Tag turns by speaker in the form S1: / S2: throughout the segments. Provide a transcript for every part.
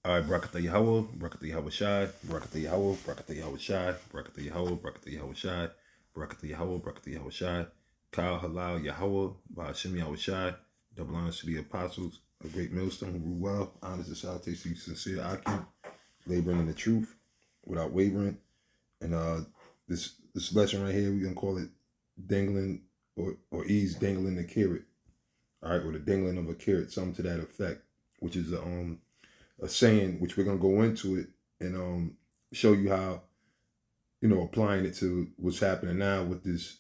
S1: All right, Barakatah Yahweh, Barakatah Yahweh Shai, Barakatah Yahweh, Barakatah Yahweh Shai, Barakatah Yahweh, Barakatah Yahweh Shai, Barakatah Yahweh, Barakatah Yahweh Shai, Kyle Halal Yahweh, Ba'ashem Yahweh Shai, double honors to the apostles, a great millstone who rule well, honors and salutations to sincere Akim, laboring in the truth without wavering. And this lesson right here, we're gonna call it dangling or ease dangling the carrot. All right, or the dangling of a carrot, something to that effect, which is a saying, which we're gonna go into it and show you how, applying it to what's happening now with this,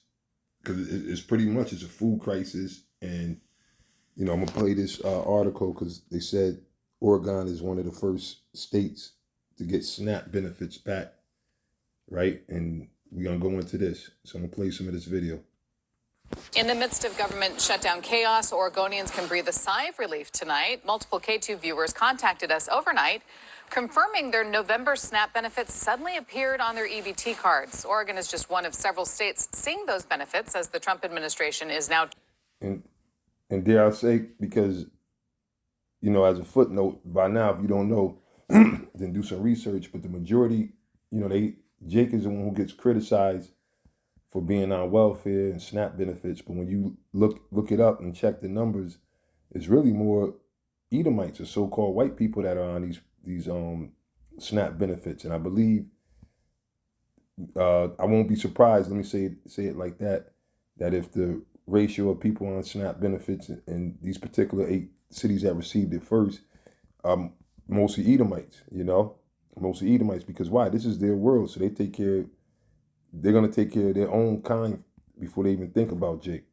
S1: because it's pretty much it's a food crisis. And I'm gonna play this article because they said Oregon is one of the first states to get SNAP benefits back, right? And we're gonna go into this, so I'm gonna play some of this video.
S2: In the midst of government shutdown chaos, Oregonians can breathe a sigh of relief tonight. Multiple K2 viewers contacted us overnight, confirming their November SNAP benefits suddenly appeared on their EBT cards. Oregon is just one of several states seeing those benefits, as the Trump administration is now.
S1: And dare I say, because as a footnote, by now, if you don't know, then do some research. But the majority, Jake is the one who gets criticized for being on welfare and SNAP benefits. But when you look it up and check the numbers, it's really more Edomites or so-called white people that are on these SNAP benefits. And I believe, I won't be surprised, let me say it like that if the ratio of people on SNAP benefits in these particular 8 cities that received it first, mostly Edomites, mostly Edomites, because why? This is their world, so they're going to take care of their own kind before they even think about Jake.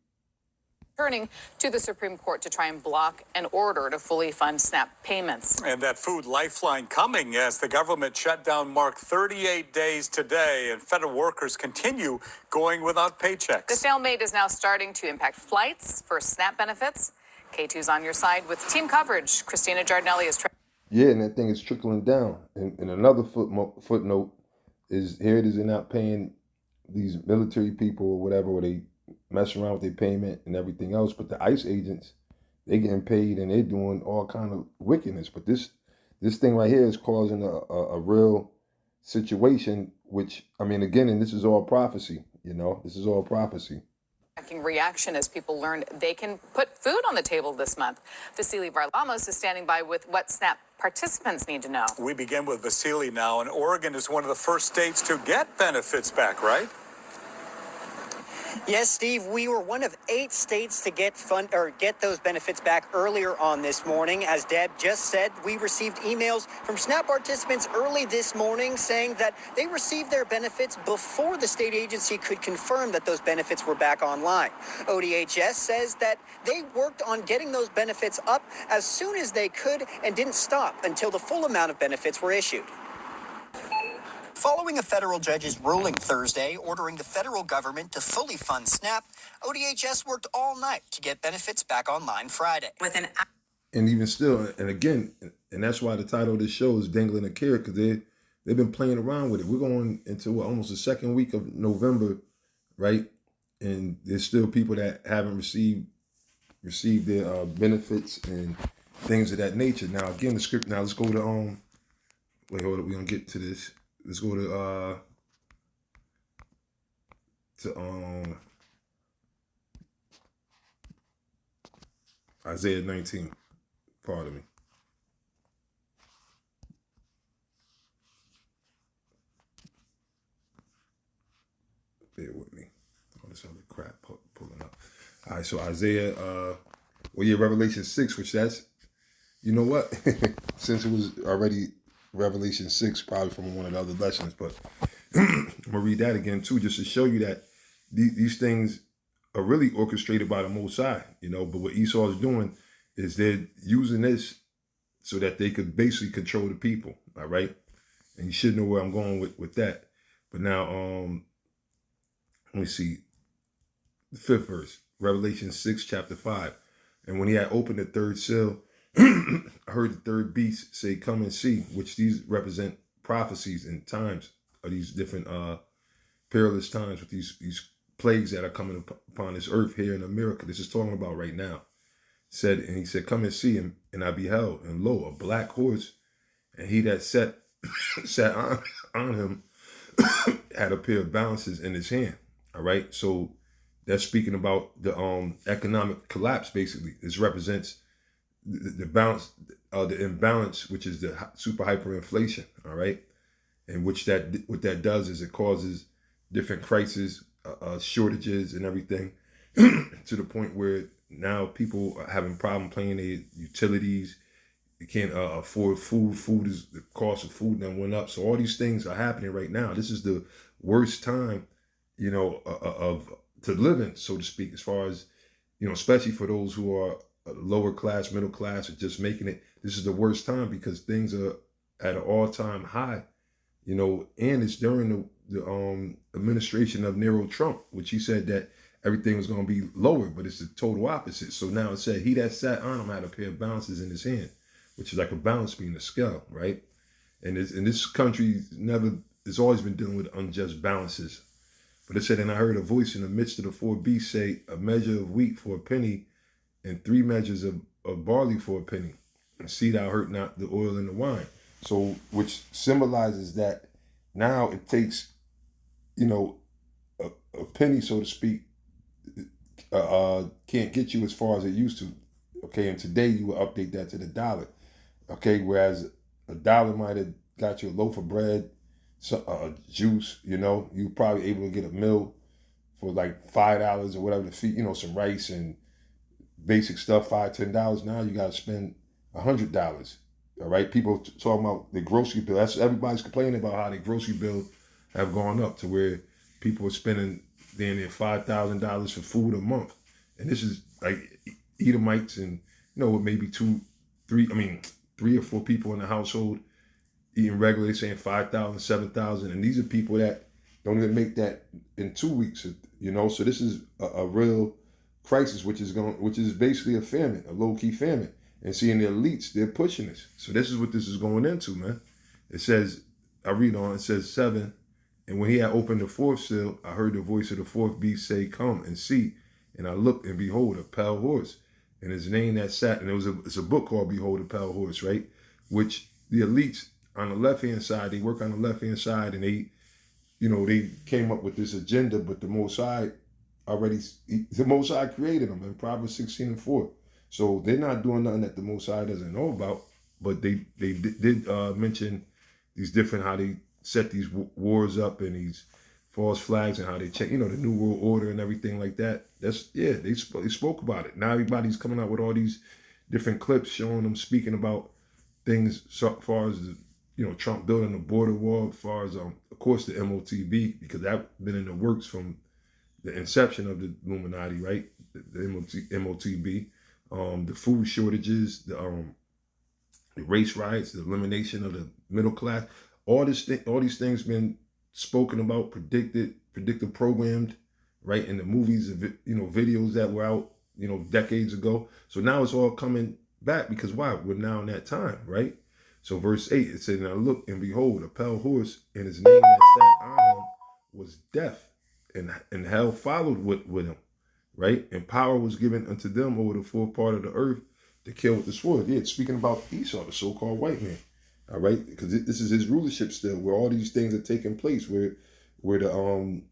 S2: Turning to the Supreme Court to try and block an order to fully fund SNAP payments.
S3: And that food lifeline coming as the government shutdown marked 38 days today, and federal workers continue going without paychecks.
S2: The stalemate is now starting to impact flights for SNAP benefits. K2's on your side with team coverage. Christina Giardinelli is.
S1: Yeah, and that thing is trickling down. And another footnote is, here it is, they're not paying these military people or whatever, or they mess around with their payment and everything else. But the ICE agents, they getting paid and they're doing all kind of wickedness. But this thing right here is causing a real situation, which, I mean, again, and this is all prophecy, this is all prophecy.
S2: Reaction as people learned they can put food on the table this month. Vasily Varlamos is standing by with what SNAP participants need to know.
S3: We begin with Vasily now, and Oregon is one of the first states to get benefits back, right?
S4: Yes, Steve, we were one of 8 states to get those benefits back earlier on this morning. As Deb just said, we received emails from SNAP participants early this morning saying that they received their benefits before the state agency could confirm that those benefits were back online. ODHS says that they worked on getting those benefits up as soon as they could and didn't stop until the full amount of benefits were issued. Following a federal judge's ruling Thursday ordering the federal government to fully fund SNAP, ODHS worked all night to get benefits back online Friday.
S1: And even still, and again, and that's why the title of this show is Dangling a Carrot, because they've been playing around with it. We're going into almost the second week of November, right? And there's still people that haven't received their benefits and things of that nature. Now, again, the script. Now let's go to wait, hold up. We're gonna get to this. Let's go to Isaiah 19. Pardon me. Bear with me. All this other crap pulling up. All right, so Isaiah, Revelation 6, which that's, you know what? Since it was already Revelation 6, probably from one of the other lessons, but I'm going to read that again too, just to show you that these things are really orchestrated by the Most High, but what Esau is doing is they're using this so that they could basically control the people, all right? And you should know where I'm going with that. But now, let me see, the 5th verse, Revelation 6, chapter 5. And when he had opened the 3rd seal, I heard the 3rd beast say, "Come and see," which these represent prophecies and times of these different perilous times with these plagues that are coming upon this earth here in America. This is talking about right now. And he said, "Come and see him." And I beheld, and lo, a black horse, and he that sat on him had a pair of balances in his hand. All right, so that's speaking about the economic collapse. Basically, this represents the balance, the imbalance, which is the super hyperinflation. All right, and which that what that does is it causes different crises, shortages, and everything, to the point where now people are having problem paying their utilities. You can't afford food. Food is the cost of food then went up. So all these things are happening right now. This is the worst time, of to live in, so to speak, as far as especially for those who are lower class, middle class, or just making it. This is the worst time because things are at an all time high. And it's during the administration of Nero Trump, which he said that everything was going to be lower, but it's the total opposite. So now it said he that sat on him had a pair of balances in his hand, which is like a balance being a scale, right? And this country it's always been dealing with unjust balances. But it said, and I heard a voice in the midst of the four beasts say, a measure of wheat for a penny, and 3 measures of barley for a penny. And see thou hurt not the oil and the wine. So, which symbolizes that now it takes, a penny, so to speak, can't get you as far as it used to. Okay, and today you will update that to the dollar. Okay, whereas a dollar might have got you a loaf of bread, juice. You probably able to get a meal for like $5 or whatever to feed, some rice and basic stuff, $5-10. Now you got to spend $100. All right, people talking about the grocery bill. That's everybody's complaining about how the grocery bill have gone up to where people are spending near $5,000 for food a month, and this is like Edomites and with maybe 3 or 4 people in the household eating regularly, saying 5,000, 7,000, and these are people that don't even make that in 2 weeks. So this is a real crisis, which is basically a famine, a low key famine. And seeing the elites, they're pushing this. So this is what this is going into, man. It says, I read on, it says 7, and when he had opened the 4th seal, I heard the voice of the 4th beast say, come and see. And I looked, and behold, a pale horse. And his name that sat, and it's a book called Behold a Pale Horse, right? Which the elites on the left-hand side, they work on the left-hand side, and they came up with this agenda, but the Most High created them in Proverbs 16:4. So they're not doing nothing that the Most High doesn't know about, but they did mention these different, how they set these wars up and these false flags and how they check, the New World Order and everything like that. They spoke about it. Now everybody's coming out with all these different clips showing them speaking about things so far as, Trump building a border wall, as far as, of course, the MOTB, because that's been in the works from the inception of the Illuminati, right? The MOTB, the food shortages, the race riots, the elimination of the middle class, all these things been spoken about, predicted, programmed, right, in the movies, videos that were out, decades ago. So now it's all coming back because why? We're now in that time, right? So verse 8, it said, and I looked, and behold, a pale horse, and his name that sat on him was Death, and hell followed with him, right? And power was given unto them over the 4th part of the earth to kill with the sword. Yeah, it's speaking about Esau, the so-called white man, all right? Because this is his rulership still, where all these things are taking place, where the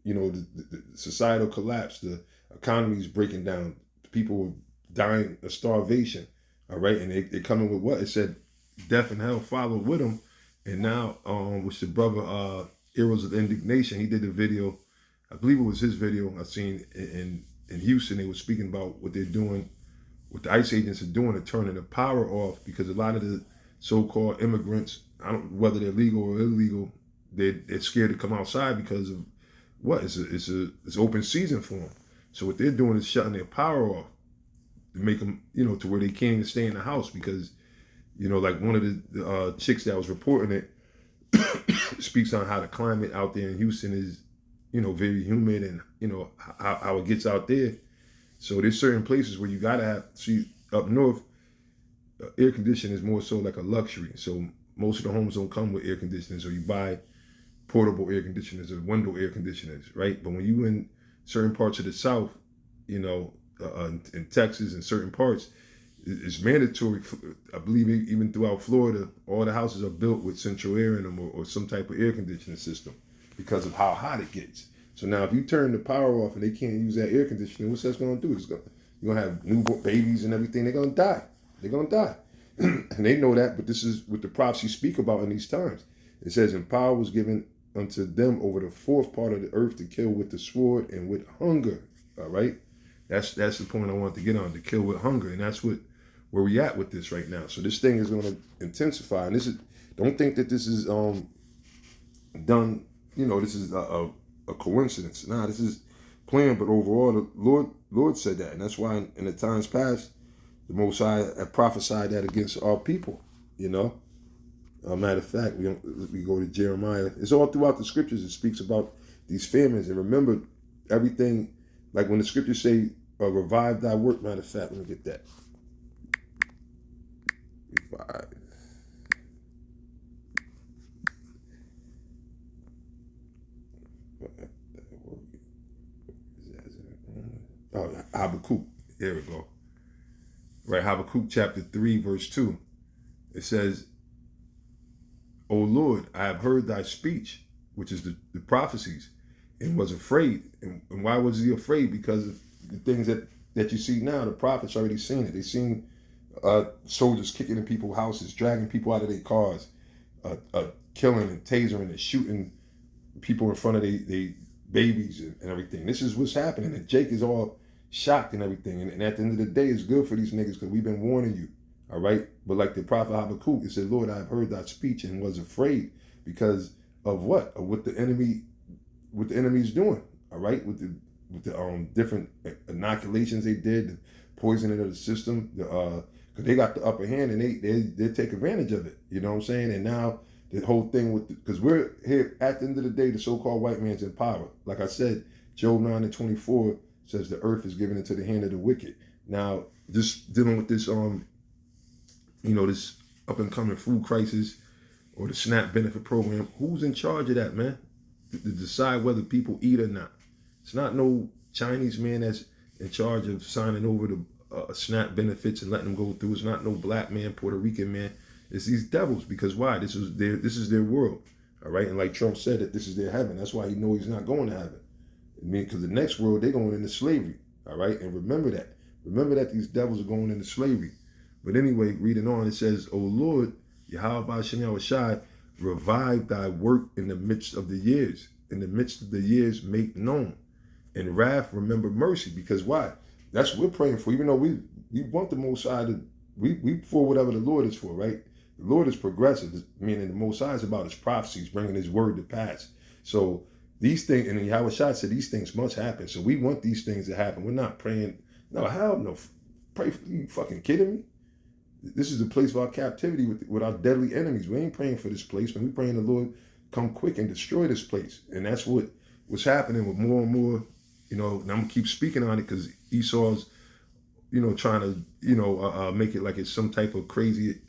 S1: the societal collapse, the economy is breaking down, people dying of starvation, all right? And they coming with what? It said death and hell followed with him. And now, which the brother, Heroes of Indignation, he did a video, I believe it was his video I seen in Houston. They were speaking about what they're doing, what the ICE agents are doing to turning the power off, because a lot of the so-called immigrants, whether they're legal or illegal, they're scared to come outside because of what? It's open season for them. So what they're doing is shutting their power off to make them, to where they can't even stay in the house because, like one of the chicks that was reporting it speaks on how the climate out there in Houston is, very humid, and how it gets out there. So there's certain places where you gotta have. See, up north, air conditioning is more so like a luxury. So most of the homes don't come with air conditioners, or you buy portable air conditioners or window air conditioners, right? But when you in certain parts of the South, in Texas and certain parts, It's mandatory. I believe even throughout Florida, all the houses are built with central air in them or some type of air conditioning system because of how hot it gets. So now if you turn the power off and they can't use that air conditioning, what's that going to do? You're going to have newborn babies and everything. They're going to die. They're going to die. And they know that, but this is what the prophecies speak about in these times. It says, and power was given unto them over the fourth part of the earth to kill with the sword and with hunger. All right? That's the point I want to get on, to kill with hunger. And that's where we at with this right now. So this thing is going to intensify. And don't think that this is done, this is a coincidence. Nah, this is planned, but overall the Lord said that. And that's why in the times past, the Most High have prophesied that against our people, Matter of fact, we go to Jeremiah. It's all throughout the scriptures. It speaks about these famines. And remember, everything, like when the scriptures say, revive thy work. Matter of fact, let me get that. Revive. Oh, Habakkuk. There we go. Right, Habakkuk chapter 3, verse 2. It says, O Lord, I have heard thy speech, which is the prophecies, and was afraid. And why was he afraid? Because of the things that you see now. The prophets already seen it. They seen soldiers kicking in people's houses, dragging people out of their cars, killing and tasering and shooting people in front of their babies and everything. This is what's happening. And Jake is all shocked and everything. And at the end of the day, it's good for these niggas because we've been warning you. All right. But like the prophet Habakkuk, it said, Lord, I've heard thy speech and was afraid because of what? Of what the enemy's doing. All right. With the different inoculations they did, the poisoning of the system, because they got the upper hand and they take advantage of it. You know what I'm saying? And now the whole thing because we're here at the end of the day, the so-called white man's in power. Like I said, Job 9:24 says the earth is given into the hand of the wicked. Now, just dealing with this, this up and coming food crisis or the SNAP benefit program, who's in charge of that, man? To decide whether people eat or not. It's not no Chinese man that's in charge of signing over the SNAP benefits and letting them go through. It's not no black man, Puerto Rican man. It's these devils, because why? This is their world, all right? And like Trump said, that this is their heaven. That's why he know he's not going to heaven. I mean, because the next world, they're going into slavery, all right? And remember that. Remember that these devils are going into slavery. But anyway, reading on, it says, O Lord, Yahweh Ba'Shem Yahushai, revive thy work in the midst of the years. In the midst of the years, make known. In wrath, remember mercy. Because why? That's what we're praying for. Even though we want the Most High to, we for whatever the Lord is for, right? The Lord is progressive, meaning the Most High is about his prophecies, bringing his word to pass. So these things, and Yahweh Shai said these things must happen. So we want these things to happen. We're not praying, no, hell no. Pray for you fucking kidding me? This is the place of our captivity with our deadly enemies. We ain't praying for this place, but we praying the Lord come quick and destroy this place. And that's what's happening with more and more, and I'm going to keep speaking on it because Esau's, trying to, make it like it's some type of crazy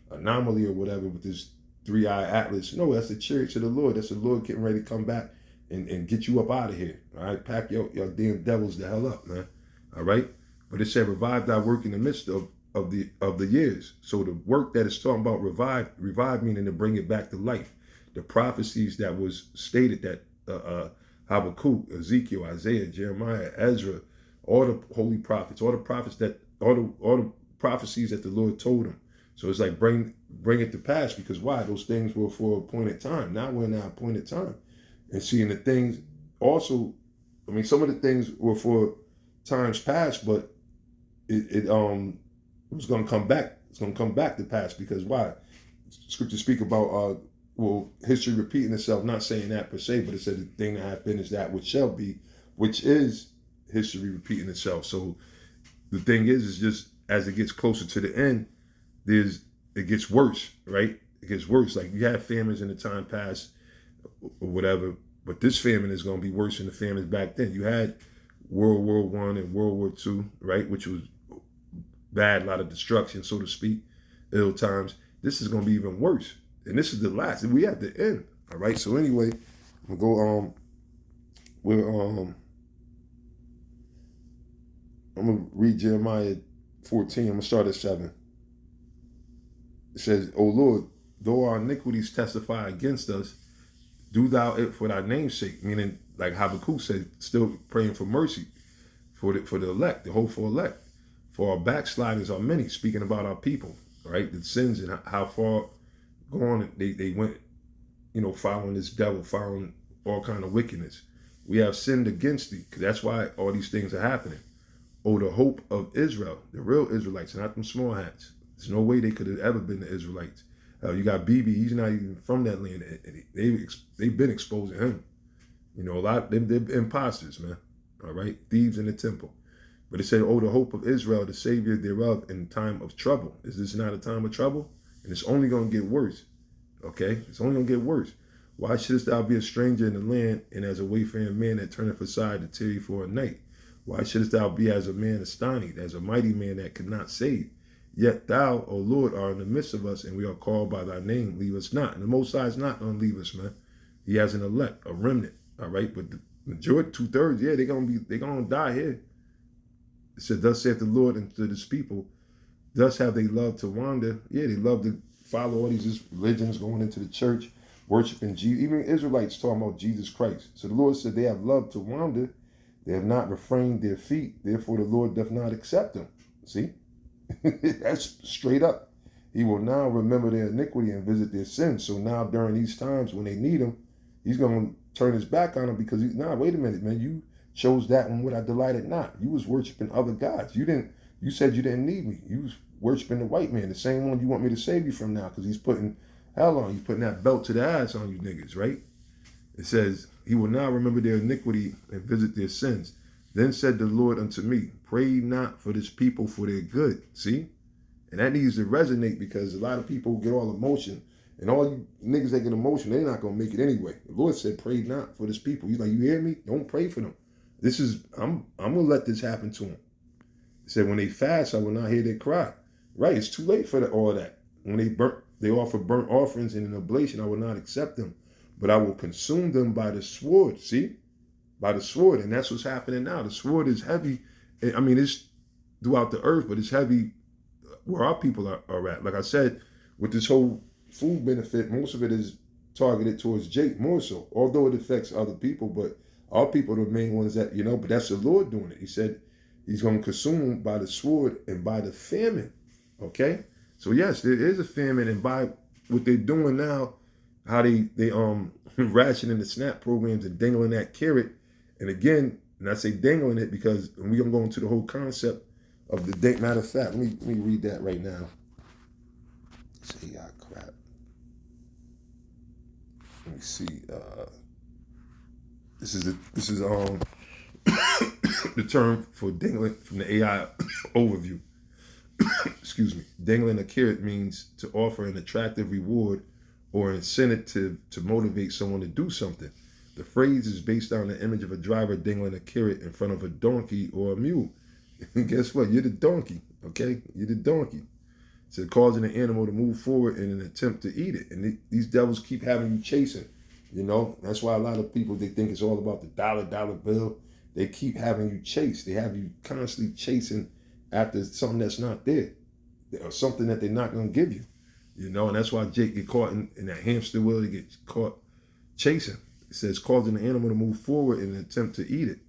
S1: anomaly or whatever with this three-eyed atlas. No, that's the chariots of the Lord. That's the Lord getting ready to come back and get you up out of here. All right, pack your damn devils the hell up, man. All right, but it said revive thy work in the midst of the years. So the work that it's talking about, revive meaning to bring it back to life. The prophecies that was stated that Habakkuk, Ezekiel, Isaiah, Jeremiah, Ezra, all the holy prophets, all the prophecies that the Lord told them. So it's like bring it to pass, because why? Those things were for appointed time. Now we're in our appointed time. And seeing the things also, some of the things were for times past, but it was going to come back. It's going to come back to pass, because why? Scripture speak about history repeating itself. Not saying that per se, but it said the thing that hath been is that which shall be, which is history repeating itself. So the thing is just as it gets closer to the end, it gets worse, right? It gets worse. Like you had famines in the time past or whatever, but this famine is going to be worse than the famines back then. You had World War I and World War II, right? Which was bad, a lot of destruction, so to speak, ill times. This is going to be even worse. And this is the last. We at the end. All right. So anyway, I'm gonna go I'm gonna read Jeremiah 14. I'm going to start at 7. It says, O Lord, though our iniquities testify against us, do thou it for thy name's sake. Meaning, like Habakkuk said, still praying for mercy for the elect, the hopeful elect. For our backslidings are many, speaking about our people, right? The sins and how far gone they went, following this devil, following all kind of wickedness. We have sinned against thee, because that's why all these things are happening. Oh, the hope of Israel, the real Israelites, not them small hats. There's no way they could have ever been the Israelites. You got BB, he's not even from that land. They've been exposing him. A lot of them, they're imposters, man. All right, thieves in the temple. But it said, oh, the hope of Israel, the Savior thereof in time of trouble. Is this not a time of trouble? And it's only going to get worse. Okay, it's only going to get worse. Why shouldst thou be a stranger in the land, and as a wayfaring man that turneth aside to tarry for a night? Why shouldst thou be as a man astonished, as a mighty man that could not save? Yet thou, O Lord, art in the midst of us, and we are called by thy name. Leave us not. And the Most High is not going to leave us, man. He has an elect, a remnant. All right, but the majority, 2/3, yeah, they're gonna die here. It said, thus saith the Lord unto this people, thus have they loved to wander. Yeah, they love to follow all these religions, going into the church, worshiping Jesus. Even Israelites talking about Jesus Christ. So the Lord said they have loved to wander. They have not refrained their feet. Therefore the Lord doth not accept them. See? That's straight up. He will now remember their iniquity and visit their sins. So now during these times when they need him, he's going to turn his back on them because wait a minute, man. You chose that one what I delighted not. You was worshiping other gods. You said you didn't need me. You was worshiping the white man, the same one you want me to save you from now, because he's putting hell on you, putting that belt to the ass on you niggas, right? It says, he will now remember their iniquity and visit their sins. Then said the Lord unto me, pray not for this people for their good. See? And that needs to resonate, because a lot of people get all emotion. And all you niggas that get emotion, they're not going to make it anyway. The Lord said, pray not for this people. He's like, you hear me? Don't pray for them. I'm going to let this happen to them. He said, when they fast, I will not hear their cry. Right, it's too late for all that. When they offer burnt offerings and an oblation, I will not accept them. But I will consume them by the sword. See? By the sword. And that's what's happening now. The sword is heavy. I mean, it's throughout the earth, but it's heavy where our people are at. Like I said, with this whole food benefit, most of it is targeted towards Jake more so, although it affects other people, but our people are the main ones that, but that's the Lord doing it. He said he's going to consume them by the sword and by the famine. Okay? So yes, there is a famine, and by what they're doing now, how they rationing the SNAP programs and dangling that carrot. And again, and I say dangling it because we're going to go into the whole concept of the date. Matter of fact, let me read that right now. Say crap. Let me see. This is the term for dangling from the AI overview. Excuse me. Dangling a carrot means to offer an attractive reward or incentive to motivate someone to do something. The phrase is based on the image of a driver dangling a carrot in front of a donkey or a mule. And guess what? You're the donkey, okay? You're the donkey. So causing the animal to move forward in an attempt to eat it. And these devils keep having you chasing, That's why a lot of people, they think it's all about the dollar bill. They keep having you chase. They have you constantly chasing after something that's not there, or something that they're not going to give you. And that's why Jake get caught in that hamster wheel. He gets caught chasing. It says causing the animal to move forward in an attempt to eat it.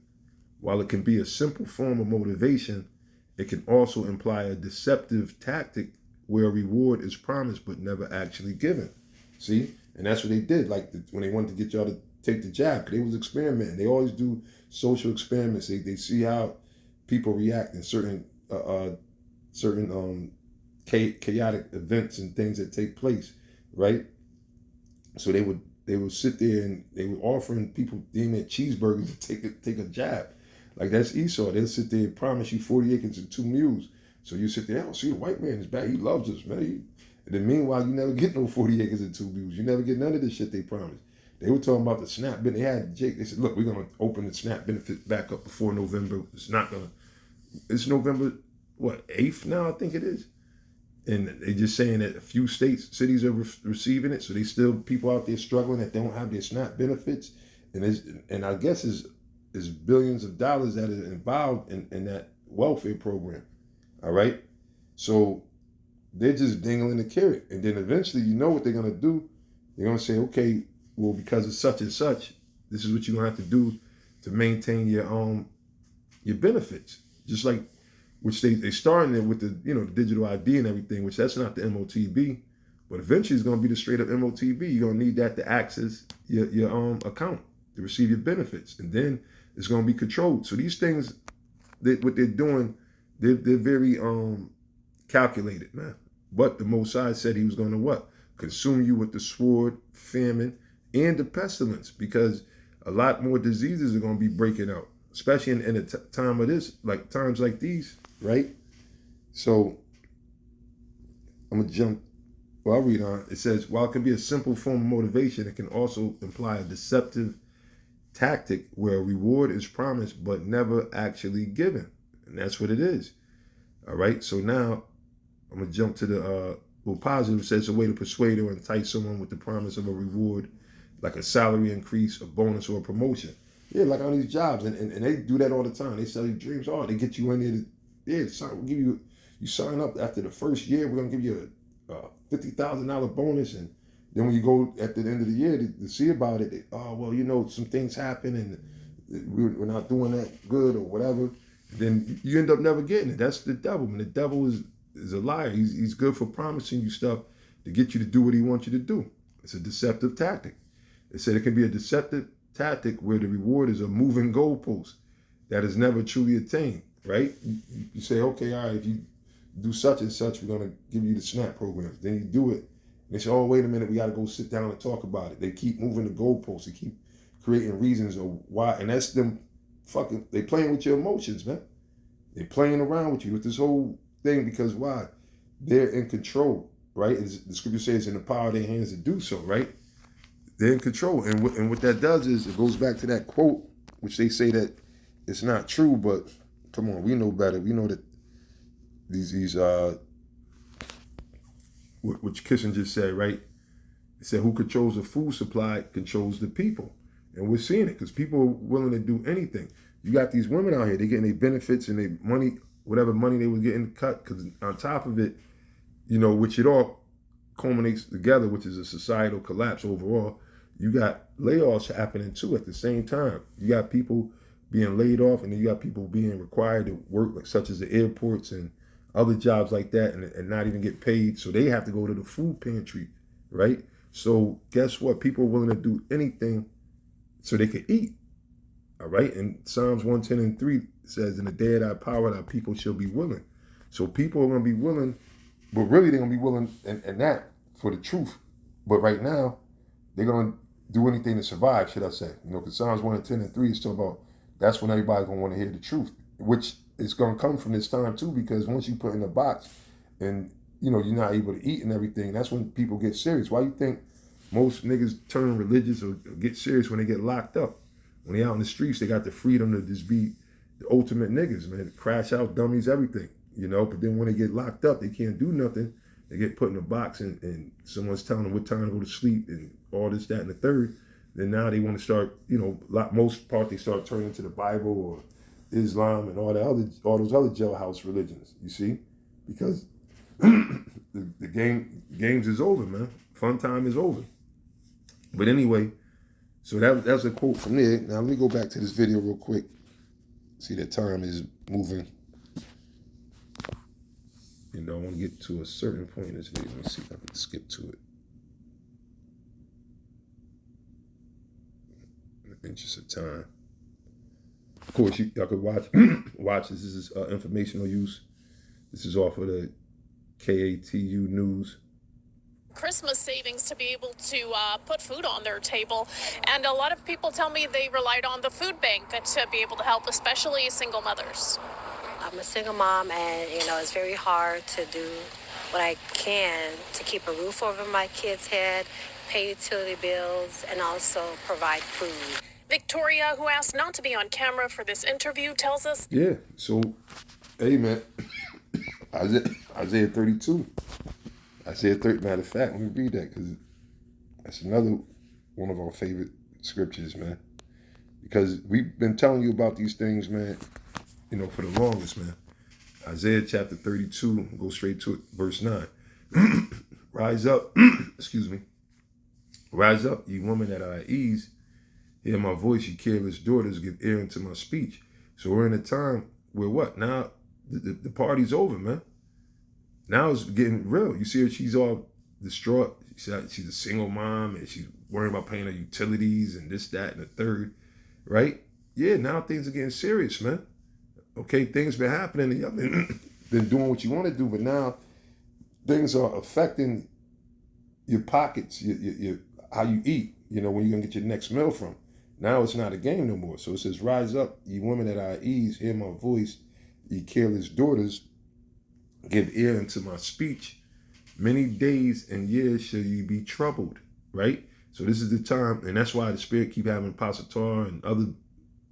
S1: While it can be a simple form of motivation, it can also imply a deceptive tactic where a reward is promised but never actually given. See? And that's what they did. Like when they wanted to get y'all to take the jab, because they was experimenting. They always do social experiments. They see how people react in certain chaotic events and things that take place, right? So they would sit there and they were offering people damn it cheeseburgers to take a jab. Like that's Esau. They'll sit there and promise you 40 acres and 2 mules. So you sit there, see, the white man is bad. He loves us, man. And then meanwhile, you never get no 40 acres and 2 mules. You never get none of the shit they promised. They were talking about the SNAP benefit. They had Jake. They said, look, we're going to open the SNAP benefit back up before November. It's November, 8th now, I think it is. And they're just saying that a few cities are receiving it. So they still people out there struggling that they don't have their SNAP benefits. And I guess is billions of dollars that are involved in that welfare program. All right. So they're just dangling the carrot. And then eventually, you know what they're going to do? They're going to say, okay, well, because it's such and such, this is what you're going to have to do to maintain your benefits. Just like, which they starting it with the, the digital ID and everything, which that's not the MOTB. But eventually it's going to be the straight up MOTB. You're going to need that to access your account to receive your benefits. And then it's going to be controlled. So these things, what they're doing, they're very calculated, man. But the Most High said he was going to what? Consume you with the sword, famine, and the pestilence, because a lot more diseases are going to be breaking out, especially in a time of this, like times like these, right? So I'm going to jump. Well, I'll read on. It says, while it can be a simple form of motivation, it can also imply a deceptive tactic where a reward is promised but never actually given. And that's what it is. All right. So now I'm going to jump to the positive. It says a way to persuade or entice someone with the promise of a reward, like a salary increase, a bonus, or a promotion. Yeah, like on these jobs. And they do that all the time. They sell you dreams. Oh, they get you in there. We'll give you sign up after the first year. We're going to give you a $50,000 bonus. And then when you go at the end of the year to see about it, well, some things happen and we're not doing that good or whatever. Then you end up never getting it. That's the devil. And the devil is a liar. He's good for promising you stuff to get you to do what he wants you to do. It's a deceptive tactic. They said it can be a deceptive tactic where the reward is a moving goalpost that is never truly attained, right? You say, okay, all right, if you do such and such, we're going to give you the SNAP program. Then you do it. And they say, oh, wait a minute, we got to go sit down and talk about it. They keep moving the goalposts. They keep creating reasons of why. And that's them they playing with your emotions, man. They're playing around with you with this whole thing because why? They're in control, right? The scripture says it's in the power of their hands to do so, right? They're in control. And what that does is it goes back to that quote, which they say that it's not true, but come on, we know better. We know that which Kissinger said, right? He said, who controls the food supply controls the people. And we're seeing it because people are willing to do anything. You got these women out here, they're getting their benefits and their money, whatever money they were getting cut, because on top of it, which it all culminates together, which is a societal collapse overall, you got layoffs happening too at the same time. You got people being laid off, and then you got people being required to work, like such as the airports and other jobs like that, and not even get paid. So they have to go to the food pantry, right? So guess what? People are willing to do anything so they could eat. All right. And Psalms 110:3 says, in the day of thy power, thy people shall be willing. So people are going to be willing, but really they're going to be willing and that for the truth. But right now, they're going to do anything to survive, should I say. Because Psalms 110:3 is talking about that's when everybody's going to want to hear the truth, which is going to come from this time too, because once you put in a box and, you're not able to eat and everything, that's when people get serious. Why you think most niggas turn religious or get serious when they get locked up? When they out in the streets, they got the freedom to just be the ultimate niggas, man. Crash out dummies, everything, But then when they get locked up, they can't do nothing. They get put in a box and someone's telling them what time to go to sleep and all this, that, and the third. Then now they want to start, most part they start turning to the Bible or Islam and all those other jailhouse religions, you see? Because the games is over, man. Fun time is over. But anyway, so that's a quote from there. Now let me go back to this video real quick. See that time is moving. I want to get to a certain point in this video. Let me see if I can skip to it. In the interest of time. Of course, y'all could watch this. This is informational use. This is off of the KATU News.
S5: Christmas savings to be able to put food on their table. And a lot of people tell me they relied on the food bank to be able to help, especially single mothers.
S6: I'm a single mom, and it's very hard to do what I can to keep a roof over my kids' head, pay utility bills, and also provide food.
S5: Victoria, who asked not to be on camera for this interview, tells us.
S1: Yeah, so, hey man, Isaiah 32. Isaiah 30, matter of fact, let me read that because that's another one of our favorite scriptures, man. Because we've been telling you about these things, man, for the longest, man. Isaiah chapter 32, go straight to it, verse 9. Rise up, excuse me. Rise up, ye women that are at ease. Hear my voice, ye careless daughters, give ear unto my speech. So we're in a time where what? Now the party's over, man. Now it's getting real. You see her, she's all distraught. She's a single mom and she's worrying about paying her utilities and this, that, and the third, right? Yeah, now things are getting serious, man. Okay, things been happening and y'all been doing what you want to do, but now things are affecting your pockets, your how you eat, you know, when you're gonna get your next meal from. Now it's not a game no more. So it says, rise up, ye women that are at ease, hear my voice, ye careless daughters, give ear unto my speech. Many days and years shall ye be troubled, right? So this is the time, and that's why the Spirit keep having Pastor Tar and other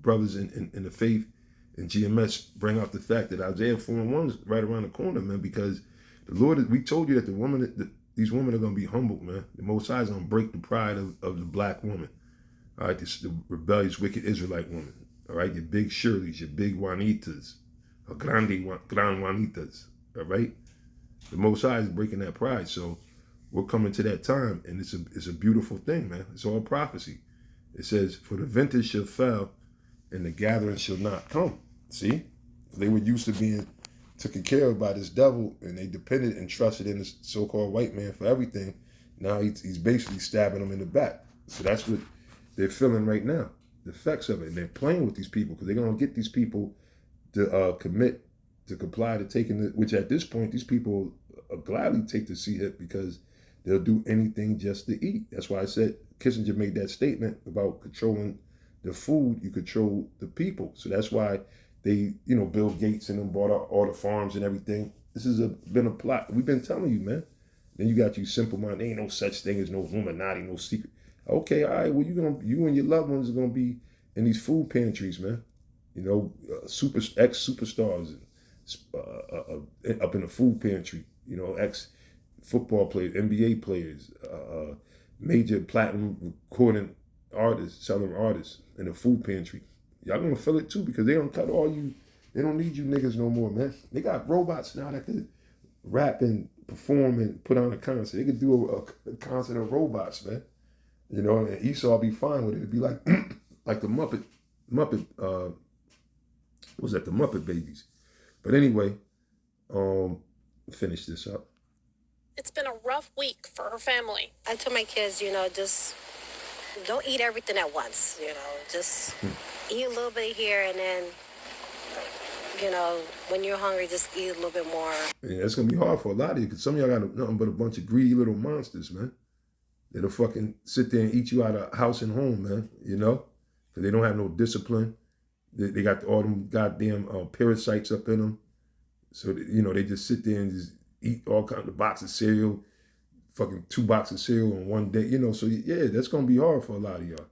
S1: brothers in the faith and GMS bring out the fact that Isaiah 4:1 is right around the corner, man, because the Lord, we told you that these women are going to be humbled, man. The Most High is going to break the pride of the black woman. All right, the rebellious, wicked Israelite woman. All right, your big Shirleys, your big Juanitas, or gran Juanitas. All right, the Most High is breaking that pride. So we're coming to that time, and it's a beautiful thing, man. It's all prophecy. It says, for the vintage shall fail, and the gathering shall not come. See? They were used to being taken care of by this devil, and they depended and trusted in this so-called white man for everything. Now he's basically stabbing them in the back. So that's what they're feeling right now, the effects of it. And they're playing with these people because they're going to get these people to commit, to comply to taking it, which at this point, these people gladly take the C-hip because they'll do anything just to eat. That's why I said Kissinger made that statement about controlling the food, you control the people. So that's why they, you know, Bill Gates and them bought all the farms and everything. This has been a plot. We've been telling you, man. Then you got you simple mind. There ain't no such thing as no Illuminati, no secret. Okay, all right. Well, you and your loved ones are gonna be in these food pantries, man. You know, ex superstars up in the food pantry. You know, ex football players, NBA players, major platinum recording artists, selling artists in the food pantry. Y'all gonna feel it too because they don't cut all you. They don't need you niggas no more, man. They got robots now that could rap and perform and put on a concert. They could do a concert of robots, man. You know, and Esau be fine with it. It'd be like like the Muppet, what was that? The Muppet Babies. But anyway, finish this up.
S5: It's been a rough week for her family.
S6: I told my kids, you know, just don't eat everything at once, you know, just eat a little bit here and then, you know, when you're hungry, just eat a little bit more.
S1: Yeah, it's going to be hard for a lot of you because some of y'all got nothing but a bunch of greedy little monsters, man. That'll fucking sit there and eat you out of house and home, man, you know, because they don't have no discipline. They got all them goddamn parasites up in them. So, you know, they just sit there and just eat all kinds of boxes of cereal, fucking 2 boxes of cereal in one day, you know. So, yeah, that's going to be hard for a lot of y'all.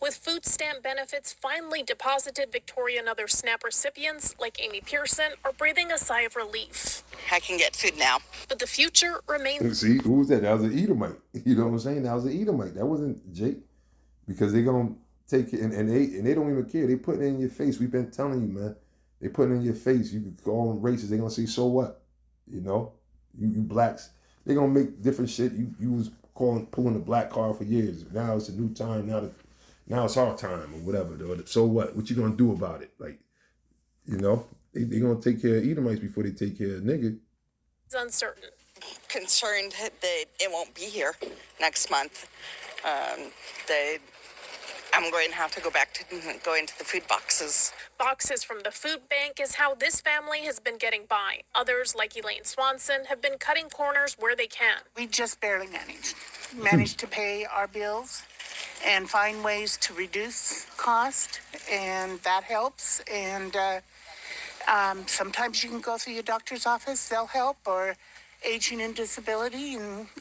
S5: With food stamp benefits finally deposited, Victoria and other SNAP recipients, like Amy Pearson, are breathing a sigh of relief.
S7: I can get food now.
S5: But the future remains...
S1: See, who was that? That was an Edomite. You know what I'm saying? That was an Edomite. That wasn't Jake. Because they're going to take it, and they don't even care. They put it in your face. We've been telling you, man. They put it in your face. You can call them racist. They're going to say, so what? You know? You blacks. They're going to make different shit. You was pulling the black card for years. Now it's a new time. Now it's our time or whatever. So what? What you going to do about it? Like, you know? They're going to take care of Edomites before they take care of niggas.
S5: It's uncertain.
S7: Concerned that it won't be here next month. I'm going to have to go into the food boxes.
S5: Boxes from the food bank is how this family has been getting by. Others, like Elaine Swanson, have been cutting corners where they can.
S8: We just barely managed to pay our bills and find ways to reduce cost, and that helps. And sometimes you can go through your doctor's office, they'll help, or aging and disability,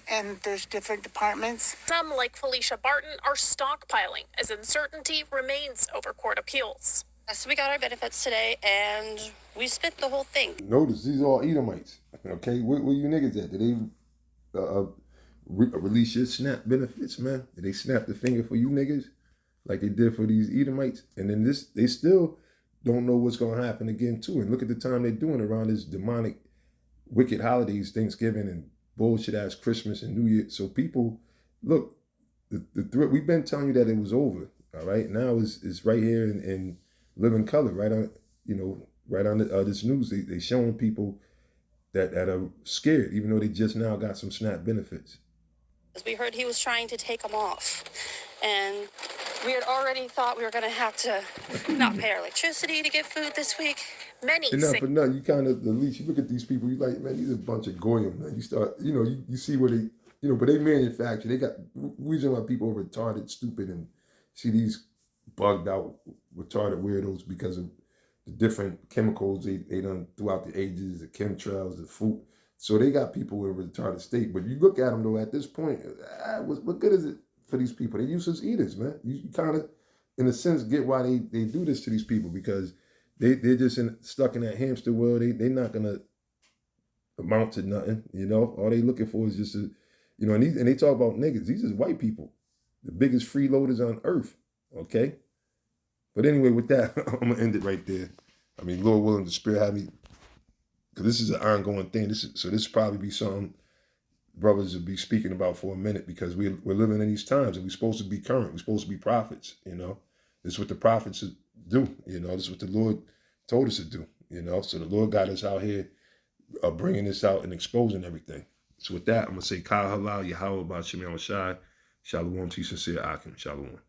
S8: and there's different departments.
S5: Some, like Felicia Barton, are stockpiling as uncertainty remains over court appeals.
S9: So we got our benefits today, and we spent the whole thing.
S1: Notice, these are all Edomites, okay? Where you niggas at? Did they release your SNAP benefits, man? Did they snap the finger for you niggas like they did for these Edomites? And then they still don't know what's going to happen again too. And look at the time they're doing around this demonic, wicked holidays, Thanksgiving and bullshit ass Christmas and New Year. So people, look, the threat, we've been telling you that it was over. All right, now it's right here in living color, right on, right on this news. They showing people that are scared, even though they just now got some SNAP benefits.
S9: We heard he was trying to take them off. And we had already thought we were going to have to not pay our electricity to get food this week. Many
S1: Enough for nothing. You kind of, at least you look at these people, you like, man, these are a bunch of goyim, man. You start, you see where they, but they manufacture. They got, reason why people are retarded, stupid, and see these bugged out, retarded weirdos because of the different chemicals they done throughout the ages, the chemtrails, the food. So they got people in a retarded state. But you look at them, though, at this point, what good is it for these people? They're useless eaters, man. You kind of, in a sense, get why they do this to these people, because they're just stuck in that hamster wheel. They're not going to amount to nothing, All they looking for is just, and they talk about niggas. These is white people, the biggest freeloaders on earth, okay? But anyway, with that, I'm going to end it right there. I mean, Lord willing, the Spirit had me, because this is an ongoing thing. This probably be something brothers will be speaking about for a minute, because we're living in these times and we're supposed to be current. We're supposed to be prophets, This is what the prophets do, This is what the Lord told us to do, So the Lord got us out here bringing this out and exposing everything. So with that, I'm going to say, Kal Halal, Yahweh, Ba'Shem Yahushai, Shalom to you, sincere Akim, Shalom.